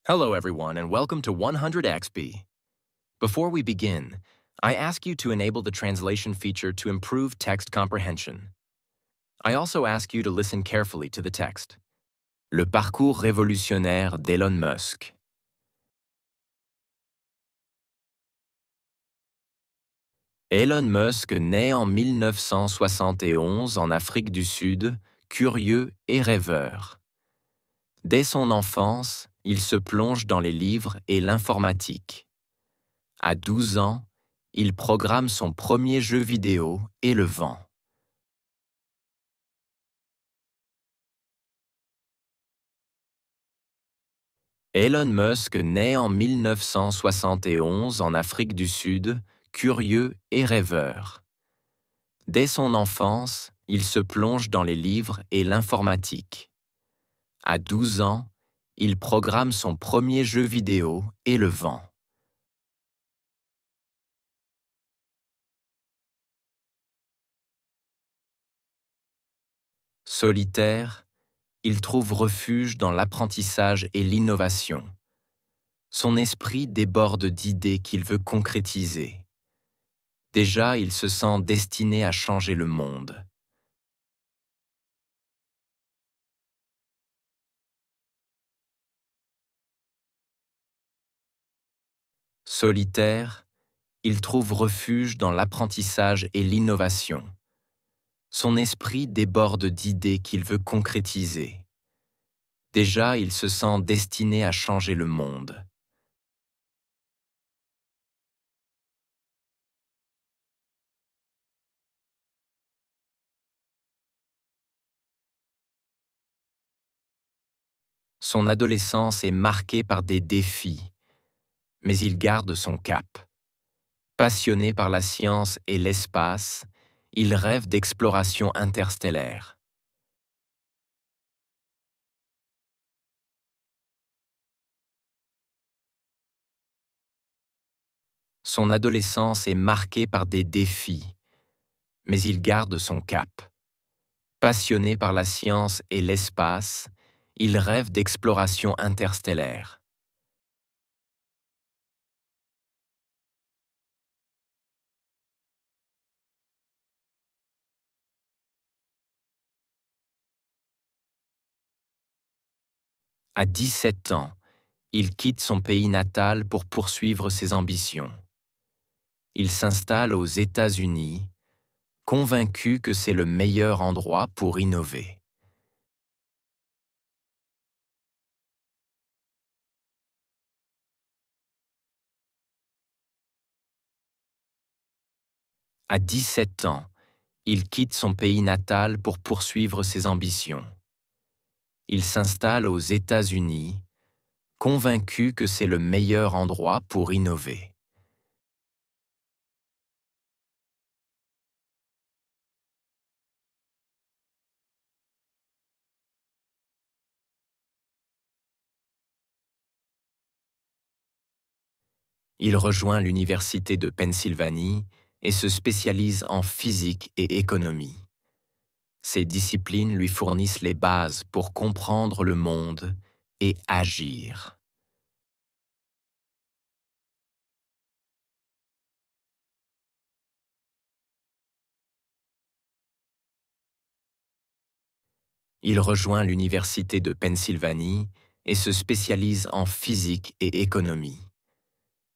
Hello, everyone, and welcome to 100XP. Before we begin, I ask you to enable the translation feature to improve text comprehension. I also ask you to listen carefully to the text. Le parcours révolutionnaire d'Elon Musk. Elon Musk naît en 1971 en Afrique du Sud, curieux et rêveur. Dès son enfance, il se plonge dans les livres et l'informatique. À 12 ans, il programme son premier jeu vidéo et le vend. Elon Musk naît en 1971 en Afrique du Sud, curieux et rêveur. Dès son enfance, il se plonge dans les livres et l'informatique. À 12 ans, il programme son premier jeu vidéo et le vend. Solitaire, il trouve refuge dans l'apprentissage et l'innovation. Son esprit déborde d'idées qu'il veut concrétiser. Déjà, il se sent destiné à changer le monde. Solitaire, il trouve refuge dans l'apprentissage et l'innovation. Son esprit déborde d'idées qu'il veut concrétiser. Déjà, il se sent destiné à changer le monde. Son adolescence est marquée par des défis, mais il garde son cap. Passionné par la science et l'espace, il rêve d'exploration interstellaire. Son adolescence est marquée par des défis, mais il garde son cap. Passionné par la science et l'espace, il rêve d'exploration interstellaire. À 17 ans, il quitte son pays natal pour poursuivre ses ambitions. Il s'installe aux États-Unis, convaincu que c'est le meilleur endroit pour innover. À 17 ans, il quitte son pays natal pour poursuivre ses ambitions. Il s'installe aux États-Unis, convaincu que c'est le meilleur endroit pour innover. Il rejoint l'Université de Pennsylvanie et se spécialise en physique et économie. Ces disciplines lui fournissent les bases pour comprendre le monde et agir. Il rejoint l'Université de Pennsylvanie et se spécialise en physique et économie.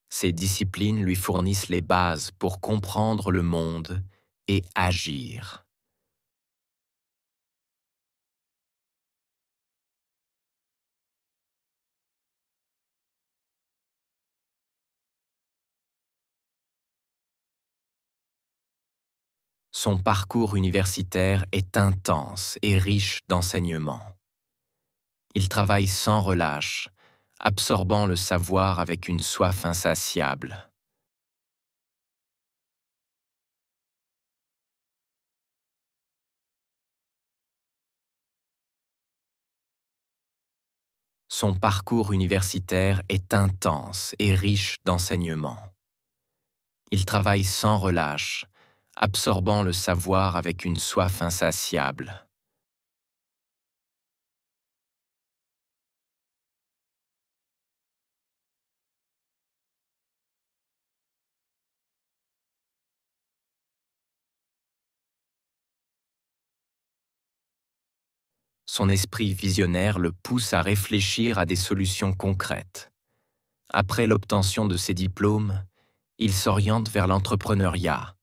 Ces disciplines lui fournissent les bases pour comprendre le monde et agir. Son parcours universitaire est intense et riche d'enseignements. Il travaille sans relâche, absorbant le savoir avec une soif insatiable. Son parcours universitaire est intense et riche d'enseignements. Il travaille sans relâche, absorbant le savoir avec une soif insatiable. Son esprit visionnaire le pousse à réfléchir à des solutions concrètes. Après l'obtention de ses diplômes, il s'oriente vers l'entrepreneuriat.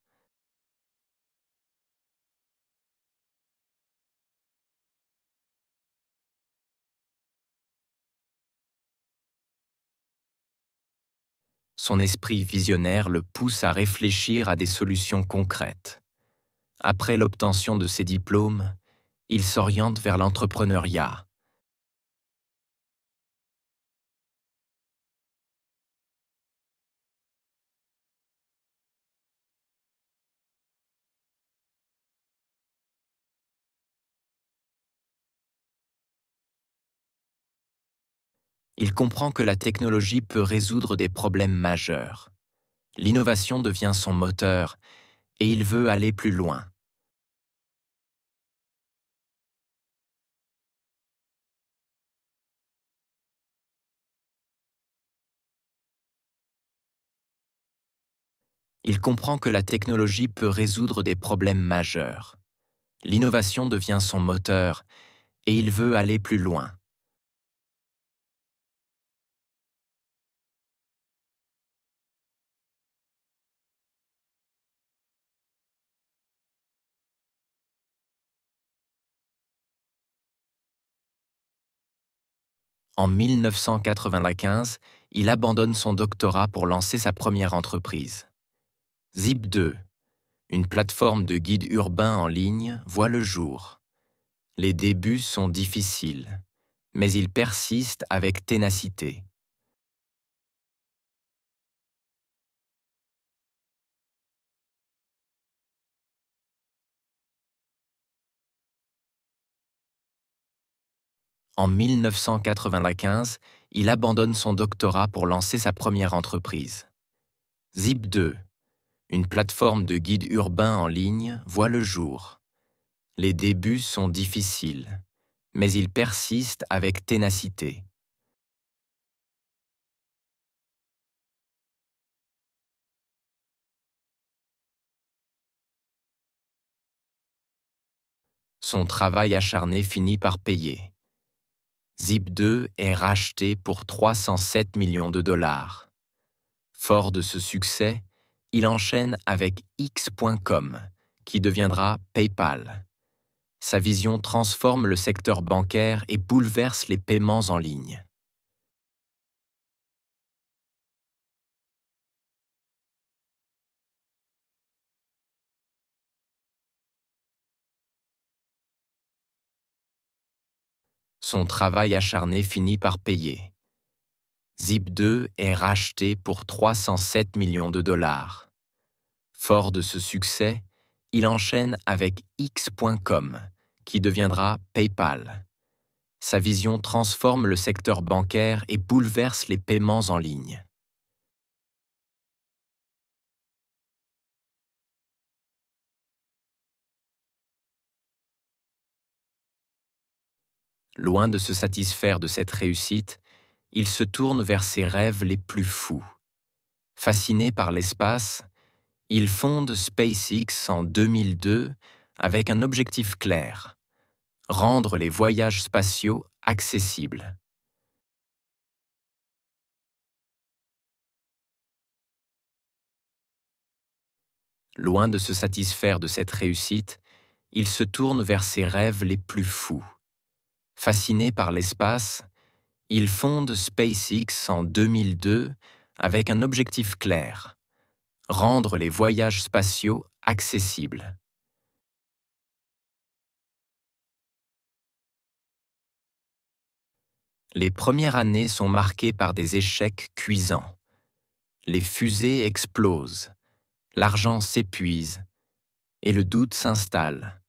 Son esprit visionnaire le pousse à réfléchir à des solutions concrètes. Après l'obtention de ses diplômes, il s'oriente vers l'entrepreneuriat. Il comprend que la technologie peut résoudre des problèmes majeurs. L'innovation devient son moteur et il veut aller plus loin. Il comprend que la technologie peut résoudre des problèmes majeurs. L'innovation devient son moteur et il veut aller plus loin. En 1995, il abandonne son doctorat pour lancer sa première entreprise. Zip2, une plateforme de guide urbain en ligne, voit le jour. Les débuts sont difficiles, mais il persiste avec ténacité. En 1995, il abandonne son doctorat pour lancer sa première entreprise. Zip2, une plateforme de guide urbain en ligne, voit le jour. Les débuts sont difficiles, mais il persiste avec ténacité. Son travail acharné finit par payer. Zip2 est racheté pour 307 millions de dollars. Fort de ce succès, il enchaîne avec X.com, qui deviendra PayPal. Sa vision transforme le secteur bancaire et bouleverse les paiements en ligne. Son travail acharné finit par payer. Zip2 est racheté pour 307 millions de dollars. Fort de ce succès, il enchaîne avec X.com, qui deviendra PayPal. Sa vision transforme le secteur bancaire et bouleverse les paiements en ligne. Loin de se satisfaire de cette réussite, il se tourne vers ses rêves les plus fous. Fasciné par l'espace, il fonde SpaceX en 2002 avec un objectif clair: rendre les voyages spatiaux accessibles. Loin de se satisfaire de cette réussite, il se tourne vers ses rêves les plus fous. Fasciné par l'espace, il fonde SpaceX en 2002 avec un objectif clair: rendre les voyages spatiaux accessibles. Les premières années sont marquées par des échecs cuisants. Les fusées explosent, l'argent s'épuise et le doute s'installe.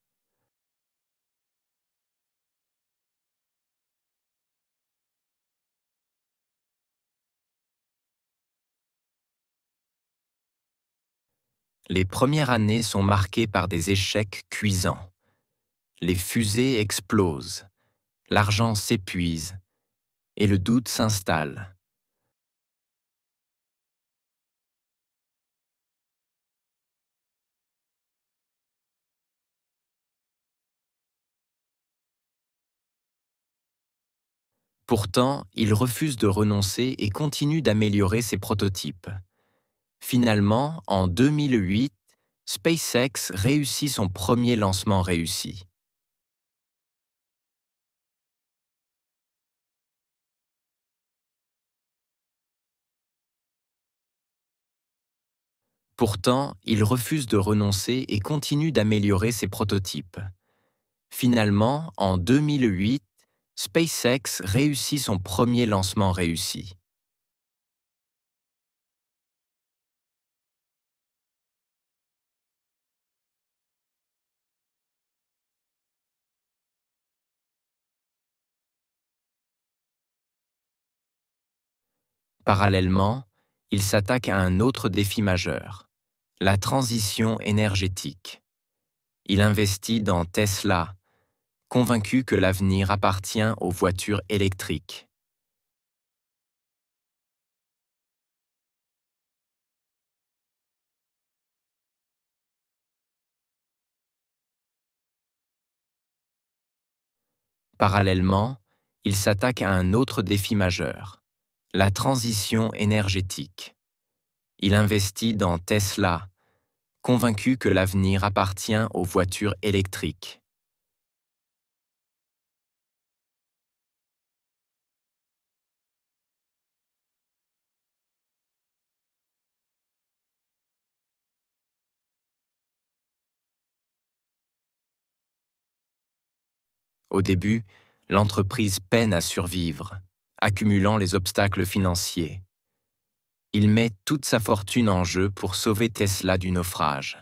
Les premières années sont marquées par des échecs cuisants. Les fusées explosent, l'argent s'épuise et le doute s'installe. Pourtant, il refuse de renoncer et continue d'améliorer ses prototypes. Finalement, en 2008, SpaceX réussit son premier lancement réussi. Pourtant, il refuse de renoncer et continue d'améliorer ses prototypes. Finalement, en 2008, SpaceX réussit son premier lancement réussi. Parallèlement, il s'attaque à un autre défi majeur, la transition énergétique. Il investit dans Tesla, convaincu que l'avenir appartient aux voitures électriques. Parallèlement, il s'attaque à un autre défi majeur, la transition énergétique. Il investit dans Tesla, convaincu que l'avenir appartient aux voitures électriques. Au début, l'entreprise peine à survivre, accumulant les obstacles financiers. Il met toute sa fortune en jeu pour sauver Tesla du naufrage.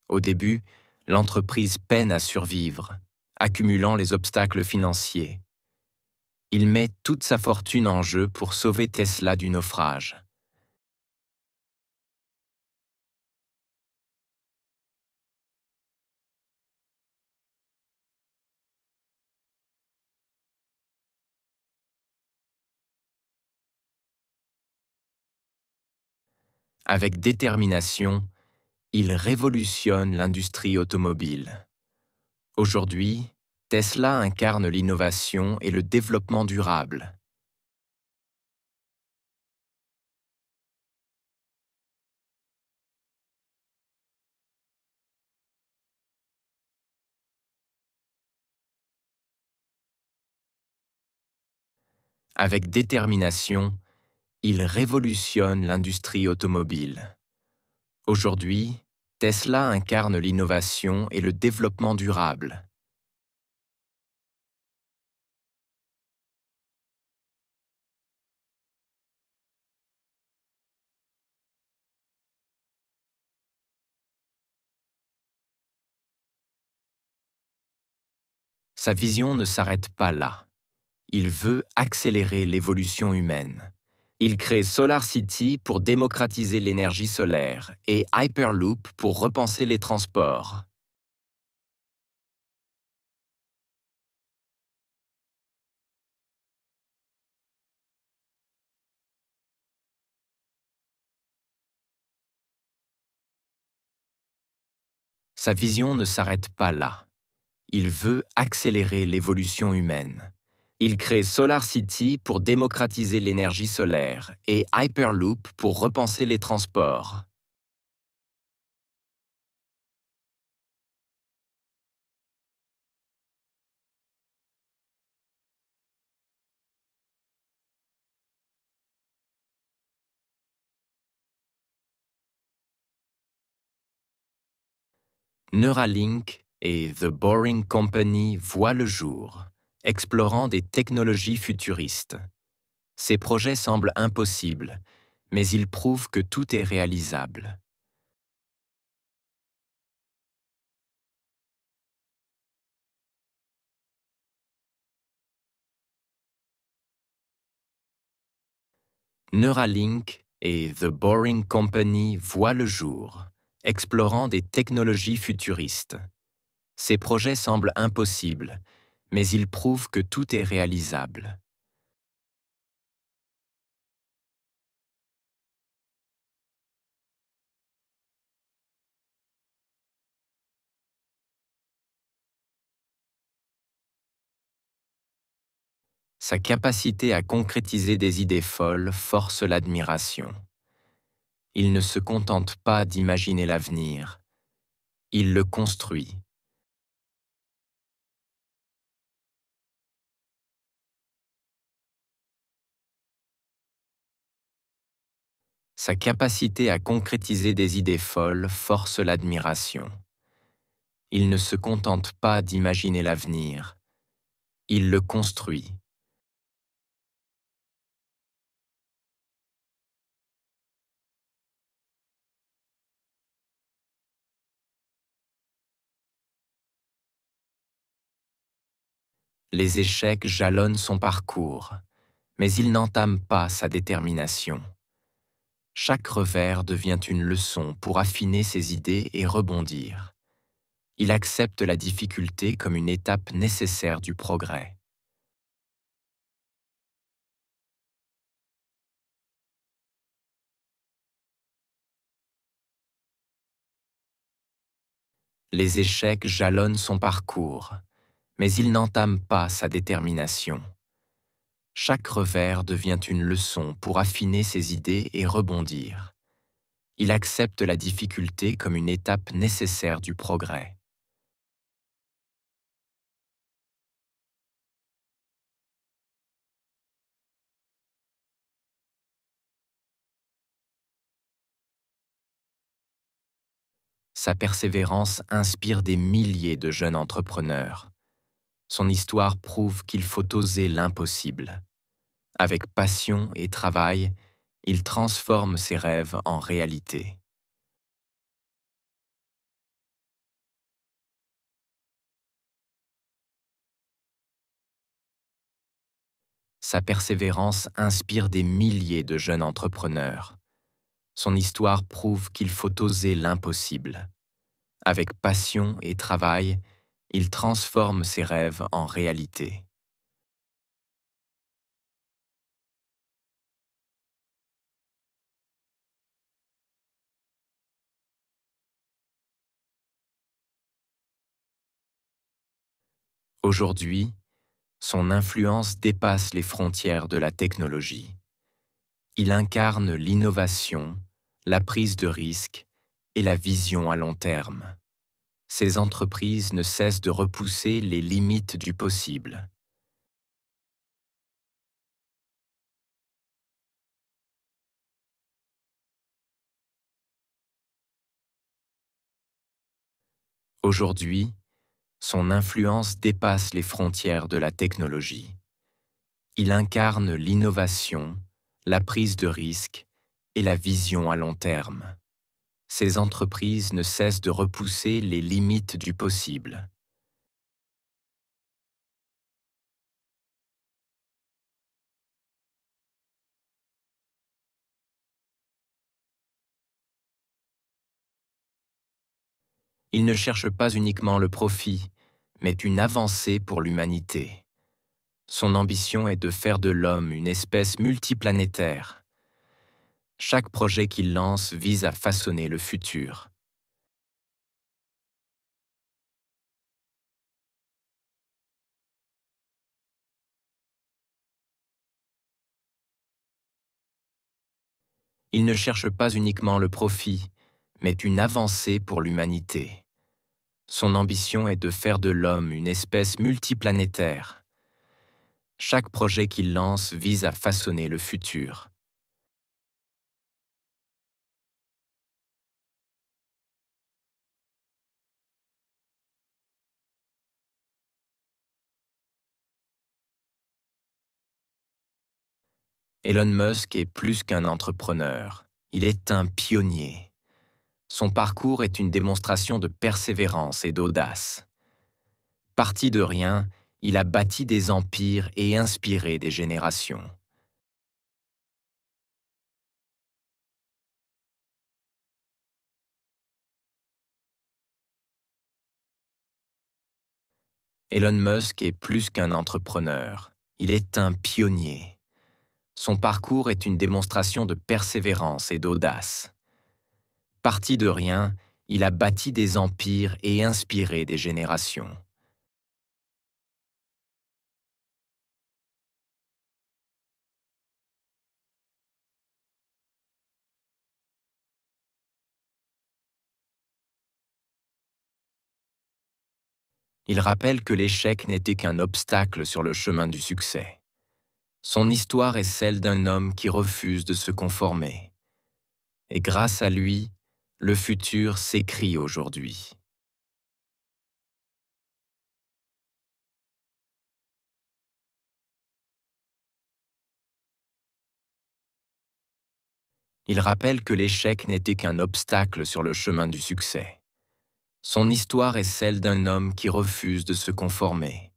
Au début, l'entreprise peine à survivre, accumulant les obstacles financiers. Il met toute sa fortune en jeu pour sauver Tesla du naufrage. Avec détermination, il révolutionne l'industrie automobile. Aujourd'hui, Tesla incarne l'innovation et le développement durable. Avec détermination, il révolutionne l'industrie automobile. Aujourd'hui, Tesla incarne l'innovation et le développement durable. Sa vision ne s'arrête pas là. Il veut accélérer l'évolution humaine. Il crée SolarCity pour démocratiser l'énergie solaire et Hyperloop pour repenser les transports. Sa vision ne s'arrête pas là. Il veut accélérer l'évolution humaine. Il crée SolarCity pour démocratiser l'énergie solaire et Hyperloop pour repenser les transports. Neuralink et The Boring Company voient le jour, explorant des technologies futuristes. Ces projets semblent impossibles, mais ils prouvent que tout est réalisable. Neuralink et The Boring Company voient le jour, explorant des technologies futuristes. Ces projets semblent impossibles, mais ils prouvent que tout est réalisable. Sa capacité à concrétiser des idées folles force l'admiration. Il ne se contente pas d'imaginer l'avenir, il le construit. Sa capacité à concrétiser des idées folles force l'admiration. Il ne se contente pas d'imaginer l'avenir, il le construit. Les échecs jalonnent son parcours, mais il n'entame pas sa détermination. Chaque revers devient une leçon pour affiner ses idées et rebondir. Il accepte la difficulté comme une étape nécessaire du progrès. Les échecs jalonnent son parcours, mais il n'entame pas sa détermination. Chaque revers devient une leçon pour affiner ses idées et rebondir. Il accepte la difficulté comme une étape nécessaire du progrès. Sa persévérance inspire des milliers de jeunes entrepreneurs. Son histoire prouve qu'il faut oser l'impossible. Avec passion et travail, il transforme ses rêves en réalité. Sa persévérance inspire des milliers de jeunes entrepreneurs. Son histoire prouve qu'il faut oser l'impossible. Avec passion et travail, il transforme ses rêves en réalité. Aujourd'hui, son influence dépasse les frontières de la technologie. Il incarne l'innovation, la prise de risque et la vision à long terme. Ces entreprises ne cessent de repousser les limites du possible. Aujourd'hui, son influence dépasse les frontières de la technologie. Il incarne l'innovation, la prise de risque et la vision à long terme. Ces entreprises ne cessent de repousser les limites du possible. Il ne cherche pas uniquement le profit, mais une avancée pour l'humanité. Son ambition est de faire de l'homme une espèce multiplanétaire. Chaque projet qu'il lance vise à façonner le futur. Il ne cherche pas uniquement le profit, mais une avancée pour l'humanité. Son ambition est de faire de l'homme une espèce multiplanétaire. Chaque projet qu'il lance vise à façonner le futur. Elon Musk est plus qu'un entrepreneur. Il est un pionnier. Son parcours est une démonstration de persévérance et d'audace. Parti de rien, il a bâti des empires et inspiré des générations. Elon Musk est plus qu'un entrepreneur. Il est un pionnier. Son parcours est une démonstration de persévérance et d'audace. Parti de rien, il a bâti des empires et inspiré des générations. Il rappelle que l'échec n'était qu'un obstacle sur le chemin du succès. Son histoire est celle d'un homme qui refuse de se conformer. Et grâce à lui, le futur s'écrit aujourd'hui. Il rappelle que l'échec n'était qu'un obstacle sur le chemin du succès. Son histoire est celle d'un homme qui refuse de se conformer.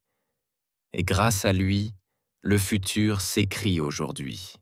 Et grâce à lui, le futur s'écrit aujourd'hui.